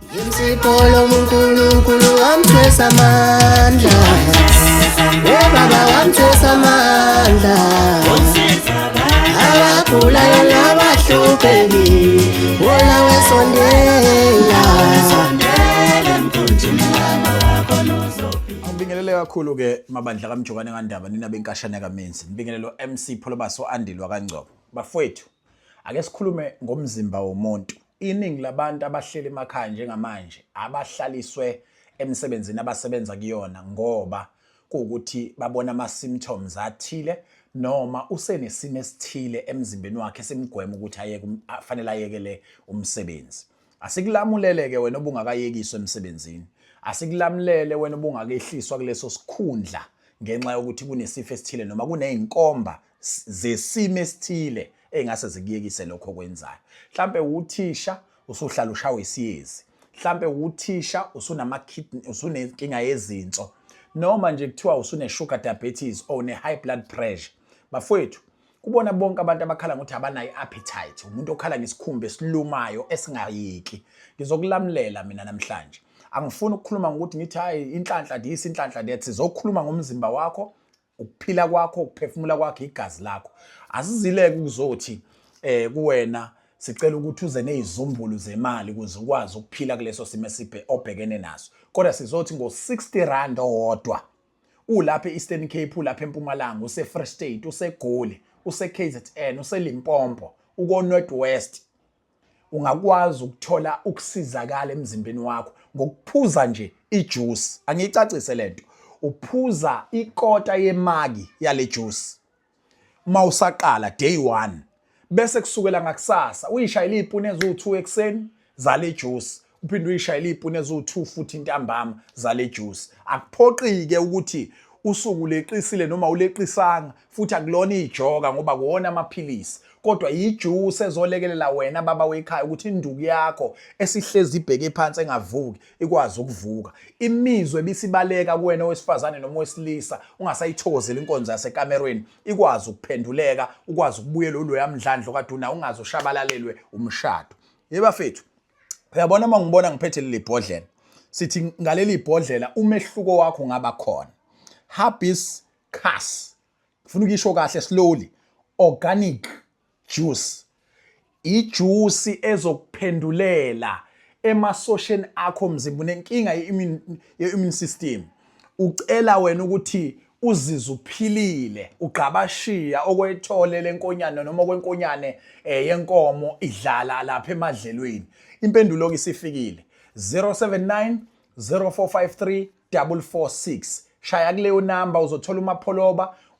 Imsipho uNkulunkulu wamthwesa amandla. Baba wamthwesa amandla. Abagulayo nabahlupheki wona wesondela. Ngibingelele kakhulu ke mabandla kaMjokwane kaNdaba nina benkashana kaMenzi. Ngibingelelo MC Pholobaso Andilwa kaNgcobo. Bafowethu, ake sikhulume ngomzimba womuntu. Iningi labantu abahleli emakhaya njengamanje abahlaliswe emsebenzini abasebenza kuyona ngoba kuukuthi babona ama-symptoms athile noma usenesimo esithile emzimbeni wakhe semgwema ukuthi afanele ayekele umsebenzi. Asikulamulele ke wena obungakayekiswa emsebenzini. Asikulamulele wena obungakehliswa kuleso sikhundla ngenxa yokuthi kunesifo esithile noma kuneyinkomba zesimo esithile engase zikuyekise lokho okwenzayo. Mhlambe uthisha usuhlala ushawe isiyezi. Mhlambe uthisha usunenkinga yezinso noma nje kuthiwa usune-sugar diabetes or ne-high blood pressure. Bafowethu, kubona bonke abantu abakhala ngokuthi abanayo i-appetite, umuntu okhala ngesikhumba esilumayo esingayeki. Ngizokulamulela mina namhlanje. Angifuni ukukhuluma ngokuthi ngithi hayi inhlanhla disi inhlanhla dethi, sizokhuluma ngomzimba wakho, ukuphila kwakho, ukuphefumula kwakho, igazi lakho. Asizileke ukuzothi kuwena sicela ukuthi uze nezizumbulu zemali ukuze ukwazi ukuphila kuleso simo obhekene naso. Kodwa sizothi ngo-R60 owodwa ulapha e-Eastern Cape, ulapha eMpumalanga, use-Free State, useGoli, use-KZN, use-Limpopo, uko-North West, ungakwazi ukuthola ukusizakala emzimbeni wakho ngokuphuza nje ijuice. Angiyicacise lento. Uphuza ikota yemagi yale juice. Mawusaqala day 1 bese kusukela ngakusasa uyishayela izipune ezu2 ekseni zale juice, uphinde uyishayela izipune ezu2 futhi ntambama zale juice. Akuphoqike ukuthi usuku leqisile noma uleqisanga futhi akulona ijoka ngoba kuona amaphilisi, kodwa ijuice ezolekelela wena baba wekhaya ukuthi induku yakho esihlezi ibheke phansi engavuki ikwazi ukuvuka. Imizwe ebisibaleka kuwena owesifazane noma owesilisa ungasayithokozela inkonzo yasekamerweni ikwazi ukuphenduleka, ukwazi ukubuyela uloyamdlandlo kade una ungaze ushabalalelwe umshado. Yebafethu, uyabona uma ngibona ngiphethe leli bhodlela, sithi ngaleli bhodlela umehluko wakho ngaba khona. Hibiscus, ngifuna ukisho kahle slowly, organic juice. Ijuice ezokuphendulela emasosheni akho mzimba unenkinga ye-immune system. Ucela wena ukuthi uzizwe uphilile, ugqabashiya okwethole lenkonyane noma okwenkonyane yenkomo idlala lapha emadlelweni. Impendulo ke isifikile. 079 0453 446. Shaya kuleyo number uzothola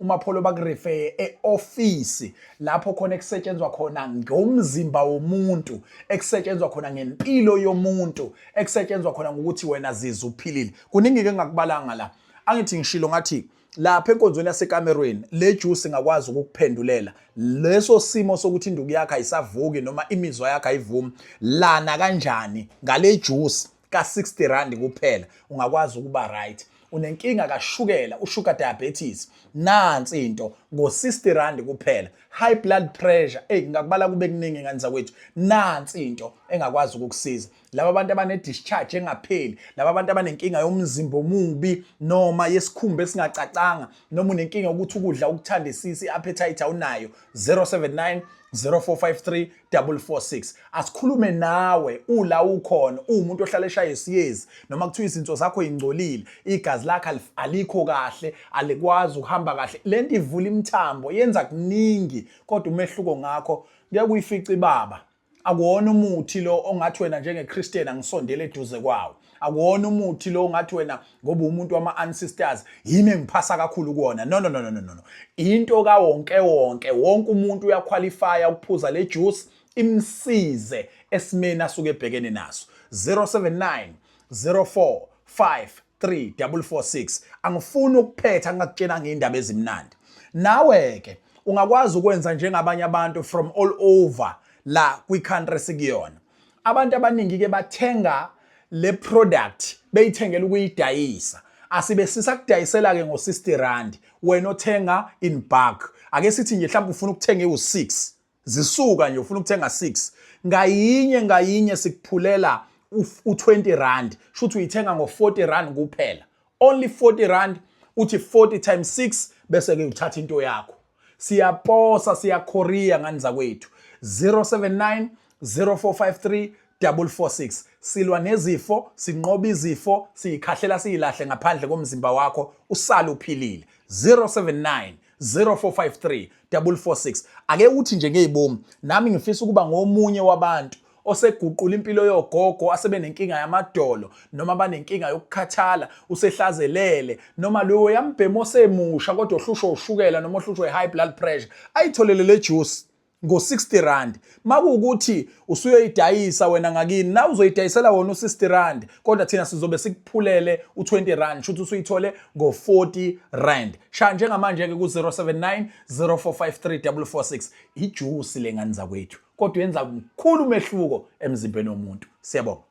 umapholoba kurefer e-office lapho khona ekusetshenzwa khona ngomzimba womuntu, ekusetshenzwa khona ngempilo yomuntu, ekusetshenzwa khona ngokuthi wena zizwe uphilile. Kuningi ke ngakubalanga la. Angithi ngishilo ngathi lapha enkonzweni yasekamerweni le juice ingakwazi ukukuphendulela leso simo sokuthi induku yakho ayisavuki noma imizwa yakho ayivumi. Lana kanjani ngale juice ka-R60 kuphela ungakwazi ukuba right. Unenkinga kashukela, usugar diabetes, nansi into ngo-R60 kuphela. High blood pressure, ngakubala kube kuningi nganisa kwethu, nansi into engakwazi ukukusiza. Laba abantu abane-discharge engapheli, laba abantu abanenkinga yomzimba omubi noma yesikhumba esingacacanga noma unenkinga ukuthi ukudla ukuthandisisa, i-appetite awunayo. 079 0453 446. Asikhulume nawe ula ukhona umuntu ohlala eshaya isiyezi noma kuthiwa izinto zakho ingcolile, igazi lakho alikho kahle, alikwazi ukuhamba kahle. Lento ivula imithambo, yenza kuningi, kodwa umehluko ngakho kuyakuyifica ibaba. Akuwona umuthi lo ongathi wena njenge-Christian angisondele eduze kwawo. Akuwona umuthi lo ongathi wena ngoba umuntu wama-ancestors yimi engiphasa kakhulu kuwona. No. Into kawonke wonke umuntu uyaqualifya ukuphuza le juice imsize esimeni asuke ebhekene naso. 079 0453 446. Angifuni ukuphetha ngakutshena ngeindaba ezimnandi. Nawe ke ungakwazi ukwenza njengabanye abantu from all over la kwi-country sikuyona. Abantu abaningi ke bathenga le product beyithengela ukuyidayisa. Asibe sisakudayisela ke ngo-R60 wena othenga in bulk. Ake sithi nje mhlawumbe ufuna ukuthenga u6, zisuka nje ufuna ukuthenga 6. Ngayinye sikuphulela u20 rand, shuthi uyithenga ngo40 rand kuphela. Only 40 rand, uthi 40 times 6 bese ke uthatha into yakho. Siyaposa siyakorea ngani zakwethu. 079 0453 446. Silwa nezifo, sinqoba izifo, siyikhahlela siyilahle ngaphandle komzimba wakho, usale uphilile. 079 0453 446. Ake uthi nje ngeibomu, nami ngifisa ukuba ngomunye wabantu oseguqula impilo yogogo asebenenkinga yamadolo noma banenkinga yokukhathala, usehlazelele noma loyo yambhemo semusha kodwa ohlushwa ushukela noma ohlushwa high blood pressure, ayitholele le juice ngo60 rand. Makuwukuthi usuyoyidayisa wena ngakini, na uzoyidayisela wona u60 rand, kodwa thina sizobe sikuphulele u20 rand, shuthi usuyithole ngo40 rand. Sha njengamanje ke ku079 0453 446. Ijuice lengani zakwethu, kodwa yenza umkhulu umehluko emzimbeni womuntu. Siyabonga.